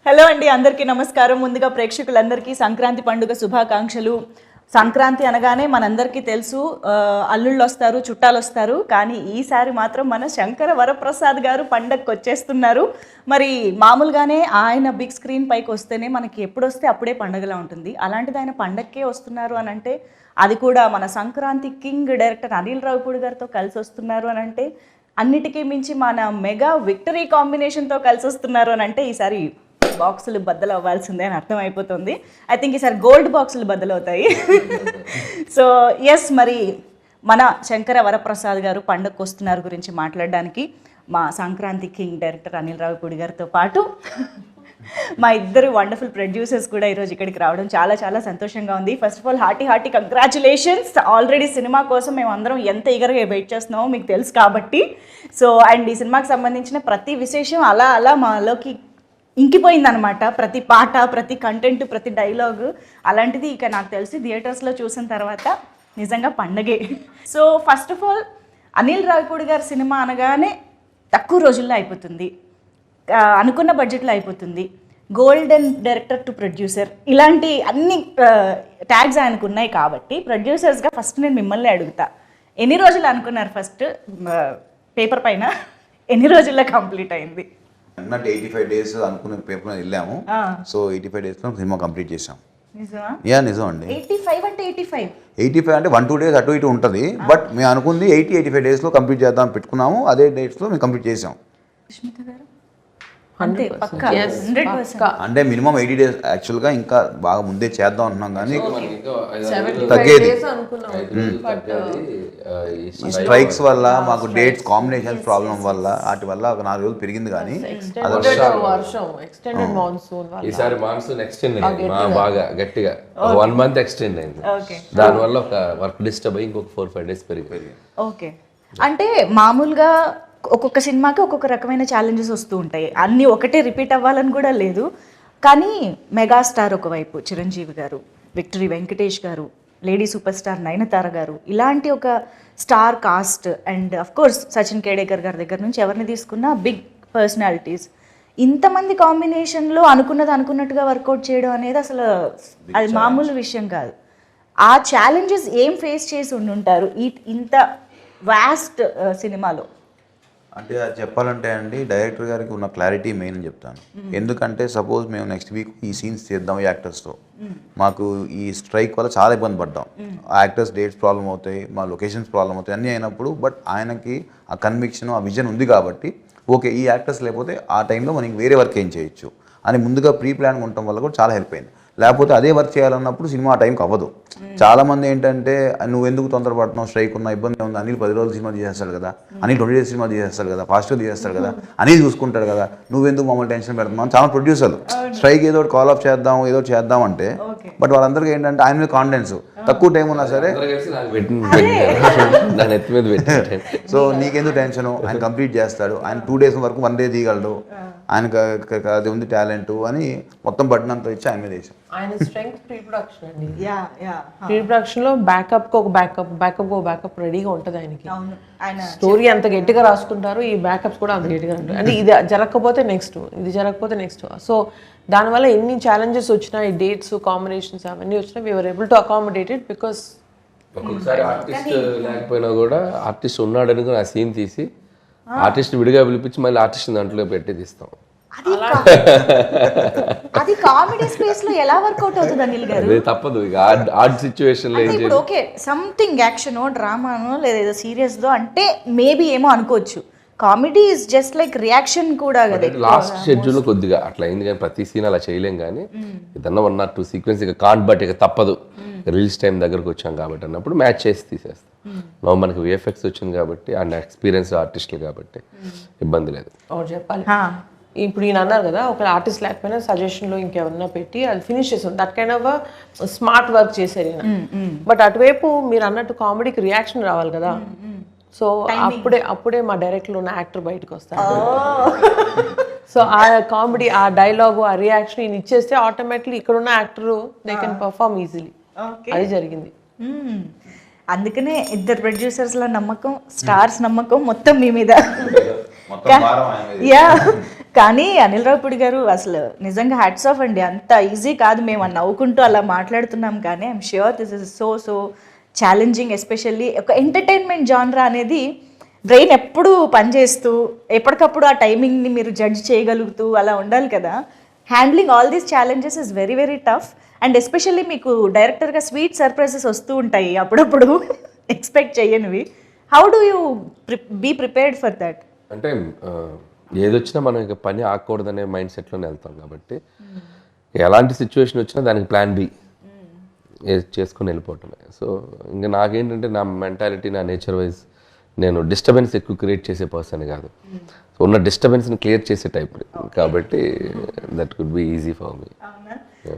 Hello అండి, అందరికీ నమస్కారం. ముందుగా ప్రేక్షకులందరికీ సంక్రాంతి పండుగ శుభాకాంక్షలు. సంక్రాంతి అనగానే మనందరికీ తెలుసు, అల్లుళ్ళు వస్తారు, చుట్టాలు వస్తారు. కానీ ఈసారి మాత్రం మన శంకర వరప్రసాద్ గారు పండగకి వచ్చేస్తున్నారు. మరి మామూలుగానే ఆయన బిగ్ స్క్రీన్ పైకి వస్తేనే మనకి ఎప్పుడు వస్తే అప్పుడే పండగలా ఉంటుంది. అలాంటిది ఆయన పండగకే వస్తున్నారు అని అంటే, అది కూడా మన సంక్రాంతి కింగ్ డైరెక్టర్ అనిల్ రావిపూడి గారితో కలిసి వస్తున్నారు అని అంటే, అన్నిటికీ మించి మన మెగా విక్టరీ కాంబినేషన్తో కలిసి వస్తున్నారు అని అంటే, ఈసారి బాక్సులు బద్దలు అవ్వాల్సిందే అని అర్థమైపోతుంది. ఐ థింక్ ఈసారి గోల్డ్ బాక్సులు బద్దలు అవుతాయి. సో ఎస్, మరి మన శంకర వరప్రసాద్ గారు పండుగకు వస్తున్నారు గురించి మాట్లాడడానికి మా సంక్రాంతి కింగ్ డైరెక్టర్ అనిల్ రావిపూడి గారితో పాటు మా ఇద్దరు వండర్ఫుల్ ప్రొడ్యూసర్స్ కూడా ఈరోజు ఇక్కడికి రావడం చాలా చాలా సంతోషంగా ఉంది. First of all hearty congratulations. Already cinema కోసం మేము అందరం ఎంత ఈగర్గా వెయిట్ చేస్తున్నామో మీకు తెలుసు కాబట్టి. సో అండ్ ఈ సినిమాకి సంబంధించిన ప్రతి విశేషం అలా అలా మాలోకి ఇంకిపోయిందనమాట. ప్రతి పాట, ప్రతి కంటెంట్, ప్రతి డైలాగు. అలాంటిది ఇక నాకు తెలిసి థియేటర్స్లో చూసిన తర్వాత నిజంగా పండగే. So first of all Anil Ravipudi గారి సినిమా అనగానే తక్కువ రోజుల్లో అయిపోతుంది, అనుకున్న బడ్జెట్లో అయిపోతుంది, గోల్డెన్ డైరెక్టర్ టు ప్రొడ్యూసర్, ఇలాంటి అన్ని ట్యాగ్స్ ఆయనకు ఉన్నాయి. కాబట్టి ప్రొడ్యూసర్స్గా ఫస్ట్ నేను మిమ్మల్ని అడుగుతా, ఎన్ని రోజులు అనుకున్నారు? ఫస్ట్ పేపర్ పైన ఎన్ని రోజుల్లో కంప్లీట్ అయింది? అన్నట్టు 85 days అనుకున్న పేపర్ మీద వెళ్ళాము. సో 85 days లో సినిమా కంప్లీట్ చేసాం. నిజం అండి. 85 అంటే 85 అంటే 1-2 days అటు ఇటు ఉంటుంది. బట్ మేము అనుకుంది 85 days లో కంప్లీట్ చేద్దాం పెట్టుకున్నాము. అదే డేట్స్ లో మేము కంప్లీట్ చేసాం. అంటే మినిమం 80 days యాక్చువల్గా, ఇంకా బాగా ముందే చేద్దాం అంటున్నాం కానీ తగ్గేది. స్ట్రైక్స్ వల్ల మాకు డేట్స్ కాంబినేషన్ ప్రాబ్లం వల్ల వాటి వల్ల ఒక 4 రోజులు పెరిగింది. కానీ ఈసారి మాన్సూన్ ఎక్స్టెండ్ అయింది, బాగా గట్టిగా 1 month ఎక్స్టెండ్ అయింది. దానివల్ల ఒక వర్క్ డిస్టర్బ్ అయ్యి ఇంకొక 4-5 days పెరిగిపోయింది. ఓకే, అంటే మామూలుగా ఒక్కొక్క సినిమాకి ఒక్కొక్క రకమైన ఛాలెంజెస్ వస్తూ ఉంటాయి. అన్నీ ఒకటే రిపీట్ అవ్వాలని కూడా లేదు. కానీ మెగాస్టార్ ఒకవైపు చిరంజీవి గారు, విక్టరీ వెంకటేష్ గారు, లేడీ సూపర్ స్టార్ నయనతార గారు, ఇలాంటి ఒక star cast and of course Sachin Khedekar గారి దగ్గర నుంచి ఎవరిని తీసుకున్నా బిగ్ పర్సనాలిటీస్, ఇంతమంది కాంబినేషన్లో అనుకున్నది అనుకున్నట్టుగా వర్కౌట్ చేయడం అనేది అసలు అది మామూలు విషయం కాదు. ఆ ఛాలెంజెస్ ఏం ఫేస్ చేసి ఉండుంటారు ఇంత వాస్ట్ సినిమాలో? అంటే అది చెప్పాలంటే అండి, డైరెక్టర్ గారికి ఉన్న క్లారిటీ మెయిన్ అని చెప్తాను. ఎందుకంటే సపోజ్ మేము నెక్స్ట్ వీక్ ఈ సీన్స్ చేద్దాం ఈ యాక్టర్స్తో, మాకు ఈ స్ట్రైక్ వల్ల చాలా ఇబ్బంది పడ్డాం. ఆ యాక్టర్స్ డేట్స్ ప్రాబ్లం అవుతాయి, మా లొకేషన్స్ ప్రాబ్లం అవుతాయి, అన్నీ అయినప్పుడు బట్ ఆయనకి ఆ కన్విక్షన్, ఆ విజన్ ఉంది కాబట్టి ఓకే ఈ యాక్టర్స్ లేకపోతే ఆ టైంలో మనకి వేరే వర్క్ ఏం చేయొచ్చు అని ముందుగా ప్రీ ప్లాన్ ఉండటం వల్ల కూడా చాలా హెల్ప్ అయింది. లేకపోతే అదే వర్క్ చేయాలన్నప్పుడు సినిమా ఆ టైంకి అవ్వదు. చాలామంది ఏంటంటే నువ్వు ఎందుకు తొందరపడుతున్నావు, స్ట్రైక్ ఉన్న ఇబ్బంది ఉంది, అనిల్ 10 రోజులు సినిమా చేసేస్తాడు కదా, అనిల్ 20 days సినిమా చేసేస్తాడు కదా, ఫాస్ట్గా తీసేస్తాడు కదా, అనిల్ చూసుకుంటాడు కదా, నువ్వెందుకు మమ్మల్ని టెన్షన్ పెడుతున్నావు చాలా ప్రొడ్యూసర్లు. స్ట్రైక్ ఏదో కాల్ ఆఫ్ చేద్దాం ఏదో చేద్దాం అంటే, బట్ వాళ్ళందరికీ ఏంటంటే ఆయన మీద కాన్ఫిడెన్స్, తక్కువ టైం ఉన్నా సరే సో నీకెందుకు టెన్షన్, ఆయన కంప్లీట్ చేస్తాడు, ఆయన 2 days వరకు 1 day తీయగలడు, ఆయనకు అది ఉంది టాలెంట్ అని మొత్తం బట్టినంత ఇచ్చి ఆయన మీద వేసాం. ఆయన స్ట్రెంగ్త్ ప్రీ ప్రొడక్షన్ అండి. ప్రీ ప్రొడక్షన్ లో బ్యాకప్ ఒక బ్యాకప్ రెడీగా ఉంటుంది ఆయనకి. స్టోరీ అంత గట్టిగా రాసుకుంటారు, ఈ బ్యాకప్స్ కూడా అంత గట్టిగా ఉంటాయి. అంటే ఇది జరగకపోతే నెక్స్ట్, ఇది జరగకపోతే నెక్స్ట్. సో దానివల్ల ఎన్ని ఛాలెంజెస్ వచ్చినా, ఈ డేట్స్ కాంబినేషన్స్ అవన్నీ వచ్చినా we were able to accommodate it because ఒక్కొక్కసారి ఆర్టిస్ట్ లేకపోయినా కూడా ఆర్టిస్ట్ ఉన్నాడు అనుకుని ఆ సీన్ తీసి ఆర్టిస్ట్ విడిగా పిలిపించి మళ్ళీ ఆర్టిస్ట్ దాంట్లో పెట్టి తీస్తాం. అది కామెడీ స్పేస్ లో ఎలా వర్కౌట్ అవుతుంది అనిల్ గారు? అదే తప్పదు, ఇక ఆర్ట్ సిచ్యువేషన్ లో ఇప్పుడు ఓకే సంథింగ్ యాక్షనో డ్రామానో లేదా సీరియస్ దో అంటే మేబీ ఏమో అనుకోవచ్చు. Comedy is just like reaction కూడా కదా. లాస్ట్ షెడ్యూల్ కొద్దిగా అట్లా అయింది, కానీ ప్రతి సీన్ అలా చేయలేం. కానీ ఏదన్నా 1 or 2 సీక్వెన్స్ ఇక కాంట్ బట్ ఇక తప్పదు, రిలీజ్ టైం దగ్గరకు వచ్చాం కాబట్టి అన్నప్పుడు మ్యాచ్ చేసి తీసేస్తాం. నో మనకి విఎఫ్ఎక్స్ వచ్చింది కాబట్టి అండ్ ఎక్స్పీరియన్స్ ఆర్టిస్టులు కాబట్టి ఇబ్బంది లేదు. చెప్పాలి ఇప్పుడు ఈయన అన్నారు కదా, ఒక ఆర్టిస్ట్ లేకపోయినా సజెషన్లో ఇంకెవరన్నా పెట్టి అది ఫినిష్ చేస్తాం. That kind of smart work చేశారు ఈయన. బట్ అటువైపు మీరు అన్నట్టు కామెడీకి రియాక్షన్ రావాలి కదా. సో అప్పుడే మా డైరెక్ట్లో ఉన్న యాక్టర్ బయటకు వస్తారు. సో ఆ కామెడీ, ఆ డైలాగ్, ఆ రియాక్షన్ ఈయన ఇచ్చేస్తే ఆటోమేటిక్లీ ఇక్కడ ఉన్న actor they can perform easily. అది జరిగింది. అందుకనే ఇద్దరు ప్రొడ్యూసర్స్ల నమ్మకం, స్టార్స్ నమ్మకం మొత్తం మీ మీద. యా కానీ అనిల్ రావుపూడి గారు అసలు నిజంగా హ్యాట్స్ ఆఫ్ అండి. అంత ఈజీ కాదు. మేము నవ్వుకుంటూ అలా మాట్లాడుతున్నాం కానీ I'm sure this is so challenging. Especially ఒక ఎంటర్టైన్మెంట్ జానరా అనేది బ్రెయిన్ ఎప్పుడూ పనిచేస్తూ ఎప్పటికప్పుడు ఆ టైమింగ్ని మీరు జడ్జ్ చేయగలుగుతూ అలా ఉండాలి కదా. Handling all these challenges is very very tough. And especially మీకు డైరెక్టర్గా స్వీట్ సర్ప్రైజెస్ వస్తూ ఉంటాయి అప్పుడప్పుడు ఎక్స్పెక్ట్ చేయనివి. How do you be prepared for that? అంటే ఏదొచ్చినా మనం ఇక పని ఆగకూడదనే మైండ్ సెట్లోనే వెళ్తాం కాబట్టి ఎలాంటి సిచ్యువేషన్ వచ్చినా దానికి ప్లాన్ బి చేసుకొని వెళ్ళిపోవటమే. సో ఇంకా నాకేంటంటే నా మెంటాలిటీ, నా నేచర్ వైజ్ నేను డిస్టర్బెన్స్ ఎక్కువ క్రియేట్ చేసే పర్సన్ కాదు. సో ఉన్న డిస్టర్బెన్స్ని క్లియర్ చేసే టైప్ కాబట్టి that could be easy for me.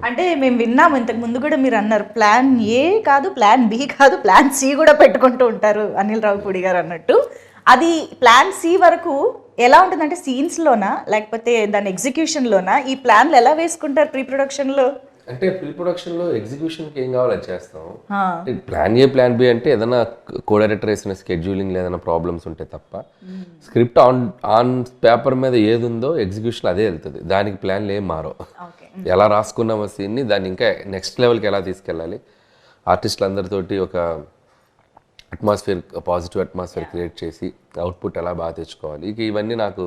అంటే మేము విన్నాము ఇంతకు ముందు కూడా మీరు అన్నారు ప్లాన్ ఏ కాదు, ప్లాన్ బి కాదు, ప్లాన్ సి కూడా పెట్టుకుంటూ ఉంటారు అనిల్ రావుపూడి గారు అన్నట్టు. అది ప్లాన్ సి వరకు ఎలా ఉంటుందంటే సీన్స్లోనా లేకపోతే దాని ఎగ్జిక్యూషన్లోనా? ఈ ప్లాన్లు ఎలా వేసుకుంటారు ప్రీ ప్రొడక్షన్లో? అంటే ప్రీ ప్రొడక్షన్లో ఎగ్జిక్యూషన్కి ఏం కావాలో అది చేస్తాం. ప్లాన్ ఏ ప్లాన్ బి అంటే ఏదైనా కో డైరెక్టర్ వేసిన స్కెడ్యూలింగ్ ఏదైనా ప్రాబ్లమ్స్ ఉంటే తప్ప స్క్రిప్ట్ ఆన్ పేపర్ మీద ఏది ఉందో ఎగ్జిక్యూషన్ అదే వెళ్తుంది. దానికి ప్లాన్లు ఏం మారో. ఎలా రాసుకున్నామో సీన్ని దాన్ని ఇంకా నెక్స్ట్ లెవెల్కి ఎలా తీసుకెళ్ళాలి, ఆర్టిస్టులు అందరితోటి ఒక అట్మాస్ఫియర్, పాజిటివ్ అట్మాస్ఫియర్ క్రియేట్ చేసి అవుట్పుట్ ఎలా బాగా తెచ్చుకోవాలి, ఇక ఇవన్నీ నాకు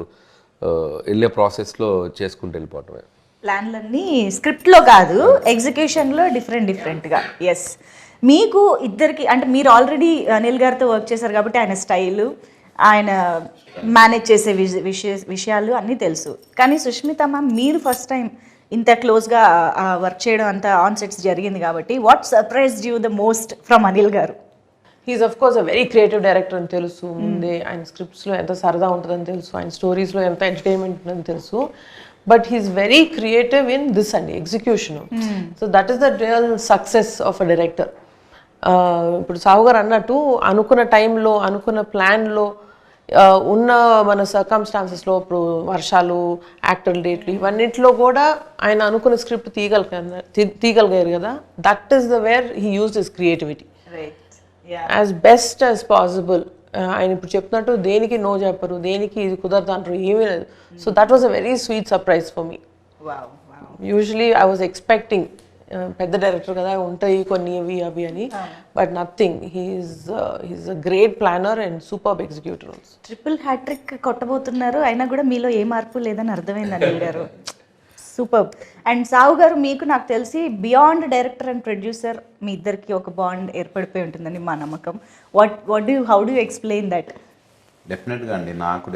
వెళ్ళే ప్రాసెస్లో చేసుకుంటూ వెళ్ళిపోవటమే. ప్లాన్లన్నీ స్క్రిప్ట్లో కాదు, ఎగ్జిక్యూషన్లో డిఫరెంట్గా. ఎస్, మీకు ఇద్దరికి అంటే మీరు ఆల్రెడీ అనిల్ గారితో వర్క్ చేశారు కాబట్టి ఆయన స్టైలు, ఆయన మేనేజ్ చేసే విషయాలు అన్నీ తెలుసు. కానీ సుష్మిత మ్యామ్ మీరు ఫస్ట్ టైం ఇంత క్లోజ్గా వర్క్ చేయడం అంత ఆన్ సెట్స్ జరిగింది కాబట్టి what surprised you the most from Anil గారు? He's of course a very creative director అని తెలుసు ముందే. ఆయన స్క్రిప్ట్స్లో ఎంత సరదా ఉంటుందని తెలుసు, ఆయన స్టోరీస్లో ఎంత ఎంటర్టైన్మెంట్ ఉందని తెలుసు. But he's very creative in this అండి, execution. So that is the real success of a director. ఇప్పుడు సాహు గారు అన్నట్టు అనుకున్న టైంలో, అనుకున్న ప్లాన్లో, ఉన్న మన సర్కమ్స్టాన్సెస్లో, ఇప్పుడు వర్షాలు, యాక్టర్ డేట్లు, ఇవన్నింటిలో కూడా ఆయన అనుకున్న స్క్రిప్ట్ తీయగలిగారు కదా. That is the where he used his creativity as best as possible. ఆయన ఇప్పుడు చెప్తున్నట్టు దేనికి నో చెప్పరు, దేనికి ఇది కుదరదు అంటారు, ఏమీ లేదు. So that was a very sweet surprise for me. Usually I was expecting పెద్ద డైరెక్టర్ కదా ఉంటాయి కొన్ని అవి అవి అని, but nothing. He's a great planner and superb executor also. Triple hattrick కొట్టబోతున్నారు అయినా కూడా మీలో ఏ మార్పు లేదని అర్థమైంది అనిల్ గారు. సూపర్. అండ్ సాహు గారు, మీకు నాకు తెలిసి బియాండ్ డైరెక్టర్ అండ్ ప్రొడ్యూసర్ మీ ఇద్దరికి ఒక బాండ్ ఏర్పడిపోయి ఉంటుందని మా నమ్మకం. How do explain that? డెఫినెట్గా అండి, నాకు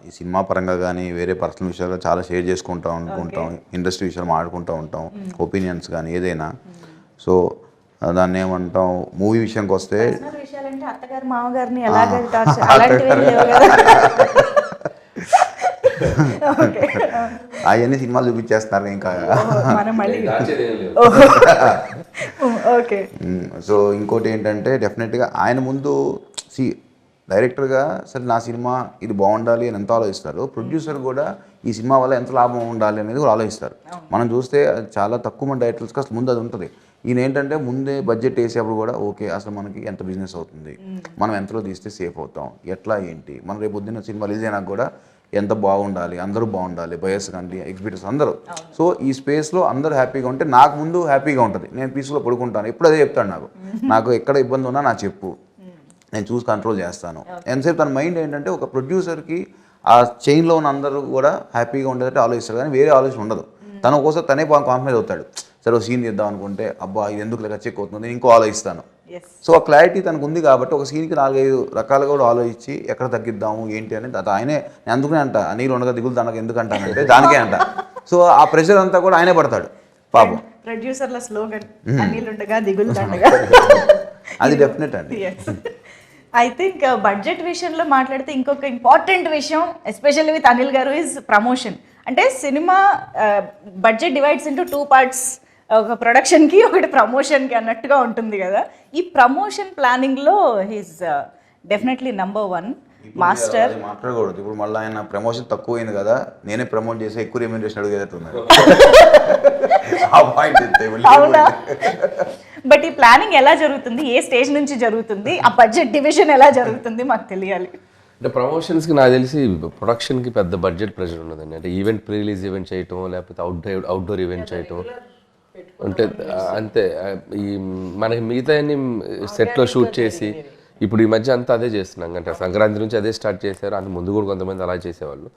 ఈ సినిమా పరంగా కానీ వేరే పర్సనల్ విషయాలు చాలా షేర్ చేసుకుంటూ ఉంటాం, ఇండస్ట్రీ విషయాలు మాట్లాడుకుంటూ ఉంటాం, ఒపీనియన్స్ కానీ ఏదైనా. సో దాన్ని ఏమంటాం, మూవీ విషయానికి వస్తే విషయాలంటే అత్తగారు మామగారిని ఎలాగ అలాంటివి లేవు కదా. అవన్నీ సినిమాలు చూపించేస్తున్నారు ఇంకా. ఓకే. సో ఇంకోటి ఏంటంటే డెఫినెట్గా ఆయన ముందు డైరెక్టర్గా సరే నా సినిమా ఇది బాగుండాలి అని ఎంత ఆలోచిస్తారు, ప్రొడ్యూసర్ కూడా ఈ సినిమా వల్ల ఎంత లాభం ఉండాలి అనేది కూడా ఆలోచిస్తారు. మనం చూస్తే చాలా తక్కువ మంది డైరెక్టర్స్కి అసలు ముందు అది ఉంటుంది. ఈయన ఏంటంటే ముందే బడ్జెట్ వేసేప్పుడు కూడా ఓకే అసలు మనకి ఎంత బిజినెస్ అవుతుంది, మనం ఎంతలో తీస్తే సేఫ్ అవుతాం, ఎట్లా ఏంటి, మనం రేపు పొద్దున్న సినిమా రిలీజ్ అయినా కూడా ఎంత బాగుండాలి, అందరూ బాగుండాలి, బయర్స్ కానీ ఎగ్జిబిటర్స్ అందరూ. సో ఈ స్పేస్లో అందరూ హ్యాపీగా ఉంటే నాకు ముందు హ్యాపీగా ఉంటుంది, నేను పీస్ఫుల్గా పడుకుంటాను. ఎప్పుడు అదే చెప్తాను, నాకు ఎక్కడ ఇబ్బంది ఉన్నా నాకు చెప్పు, నేను చూసి కంట్రోల్ చేస్తాను. ఎంతసేపు తన మైండ్ ఏంటంటే ఒక ప్రొడ్యూసర్కి ఆ చైన్లో ఉన్న అందరూ కూడా హ్యాపీగా ఉండేటట్టు ఆలోచిస్తారు, కానీ వేరే ఆలోచన ఉండదు. తను ఒక్కోసారి తనే కాంప్రమైజ్ అవుతాడు. సరే సీన్ చేద్దాం అనుకుంటే అబ్బా ఇది ఎందుకు లెక్క చెక్ అవుతుంది, నేను ఇంకో ఆలోచిస్తాను. సో ఆ క్లారిటీ తనకు ఉంది కాబట్టి ఒక సీన్కి 4-5 రకాలుగా కూడా ఆలోచించి ఎక్కడ తగ్గిద్దాము ఏంటి అని ఆయనే. నేను అందుకనే అంట నీళ్ళు ఉండగా దిగులు తనకు ఎందుకు అంటానంటే దానికే అంట. సో ఆ ప్రెషర్ అంతా కూడా ఆయనే పడతాడు పాపం. ప్రొడ్యూసర్ల స్లోగన్ అనిల్ ఉండగా దిగులు దండగా. అది డెఫినెట్ అండి. ఐ థింక్ బడ్జెట్ విషయంలో మాట్లాడితే ఇంకొక ఇంపార్టెంట్ విషయం ఎస్పెషల్లీ విత్ అనిల్ గారు ఈజ్ ప్రమోషన్. అంటే cinema budget divides into 2 parts, ఒక ప్రొడక్షన్కి ఒకటి ప్రమోషన్కి అన్నట్టుగా ఉంటుంది కదా. ఈ ప్రమోషన్ ప్లానింగ్లో హీస్ డెఫినెట్లీ నంబర్ 1 మాస్టర్. మాట్లాడకూడదు ఇప్పుడు, మళ్ళీ ఆయన ప్రమోషన్ తక్కువైంది కదా నేనే ప్రమోట్ చేసి ఎక్కువ రెమ్యూనరేషన్ అడిగేటట్టున్నారు. అవునా? బట్ ఈ ప్లానింగ్ ఎలా జరుగుతుంది, ఏ స్టేజ్ నుంచి జరుగుతుంది, ఆ బడ్జెట్ డివిజన్ ఎలా జరుగుతుంది మాకు తెలియాలి. అంటే ప్రమోషన్స్కి నాకు తెలిసి ప్రొడక్షన్కి పెద్ద బడ్జెట్ ప్రెషర్ ఉండదండి. అంటే ఈవెంట్ ప్రీ రిలీజ్ ఈవెంట్ చేయటం, లేకపోతే అవుట్డోర్ ఈవెంట్ చేయటం అంటే అంతే. ఈ మనకి మిగతా అన్ని సెట్లో షూట్ చేసి ఇప్పుడు ఈ మధ్య అంతా అదే చేస్తున్నాం. అంటే సంక్రాంతి నుంచి అదే స్టార్ట్ చేశారు, అంత ముందు కూడా కొంతమంది అలా చేసేవాళ్ళు.